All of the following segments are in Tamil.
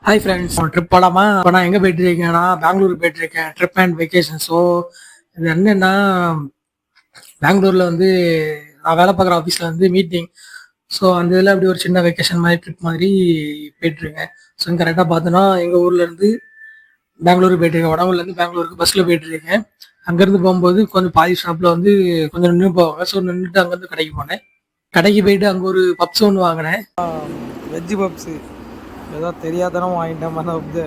ஹாய் ஃப்ரெண்ட்ஸ், ட்ரிப் போலாமா? இப்போ நான் எங்கே போயிட்டு இருக்கேன்னா பெங்களூர் போயிட்டு இருக்கேன். Trip and vacation. ஸோ இது என்னன்னா, பெங்களூர்ல வந்து நான் வேலை பார்க்குற ஆஃபீஸில் வந்து மீட்டிங். ஸோ அந்த இதில் அப்படி ஒரு சின்ன வெக்கேஷன் மாதிரி ட்ரிப் மாதிரி போயிட்டு இருக்கேன். ஸோ கரெக்டாக பார்த்தோன்னா எங்கள் ஊர்ல இருந்து பெங்களூருக்கு போயிட்டு இருக்கேன். வடவூர்லேருந்து பெங்களூருக்கு பஸ்ஸில் போயிட்டு இருக்கேன். அங்கேருந்து போகும்போது கொஞ்சம் பாதி ஸ்டாப்பில் வந்து கொஞ்சம் நின்று போவாங்க. ஸோ நின்றுட்டு அங்கேருந்து கடைக்கு போனேன். கடைக்கு போயிட்டு அங்கே ஒரு பப்ஸ் ஒன்று வாங்கினேன். வெஜ்ஜு பப்ஸு ஏதோ தெரியாதனம் வாங்கிட்டேன். வந்து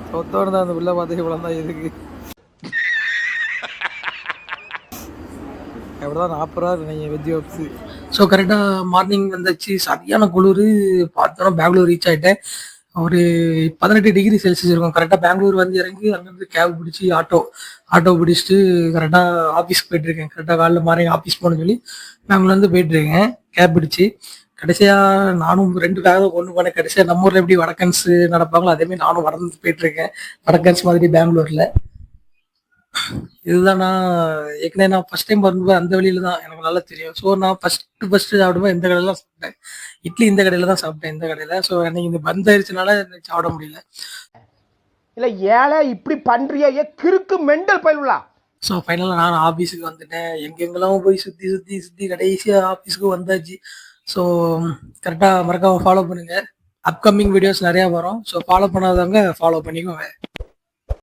சொத்தோடு தான் அந்த உள்ள பார்த்து இவ்வளோ தான் எதுக்கு எப்படிதான் 40 ரூபா நீங்கள் வெஜ்ஜு பப்ஸு. ஸோ கரெக்டாக மார்னிங் வந்துச்சு. சரியான குளிர். பார்த்தோன்னா பெங்களூர் ரீச் ஆகிட்டேன். ஒரு 18 டிகிரி செல்சியஸ் இருக்கும். கரெக்டாக பெங்களூர் வந்து இறங்கி அங்கேருந்து கேப் பிடிச்சி ஆட்டோ பிடிச்சிட்டு கரெக்டாக ஆஃபீஸ்க்கு போயிட்டுருக்கேன். கரெக்டாக காலைல மார்னிங் ஆஃபீஸ் போகணுன்னு சொல்லி பெங்களூர்லேருந்து போயிட்டுருக்கேன் கேப் பிடிச்சி. கடைசியாக நானும் 2 பேரை கொண்டு போனேன். கடைசியாக நம்ம ஊரில் எப்படி வடக்கன்ஸ் நடப்பாங்களோ அதேமாதிரி நானும் வடந்து போயிட்டுருக்கேன். வடக்கன்ஸ் மாதிரி பெங்களூரில். இதுதான் நான் ஏற்கனவே நான் ஃபர்ஸ்ட் டைம் வரும்போது அந்த வழியில தான் எனக்கு நல்லா தெரியும். ஸோ நான் ஃபர்ஸ்ட் சாப்பிடும்போது இந்த கடையில தான் சாப்பிட்டேன். இட்லி இந்த கடையில தான் சாப்பிட்டேன், இந்த கடையில. ஸோ எனக்கு இந்த பந்த் ஆயிடுச்சுனால எனக்கு சாப்பிட முடியல. இல்ல ஏழை இப்படி பண்றிய கிறுக்கு மெண்டல் பயிலுலா. ஸோ ஃபைனலாக நான் ஆஃபீஸுக்கு வந்துட்டேன். எங்கெங்கெல்லாம் போய் சுற்றி கடைசியாக ஆஃபீஸுக்கு வந்தாச்சு. ஸோ கரெக்டாக மறக்காம ஃபாலோ பண்ணுங்க. அப்கமிங் வீடியோஸ் நிறையா வரும். ஸோ ஃபாலோ பண்ணாதவங்க ஃபாலோ பண்ணிக்கோங்க.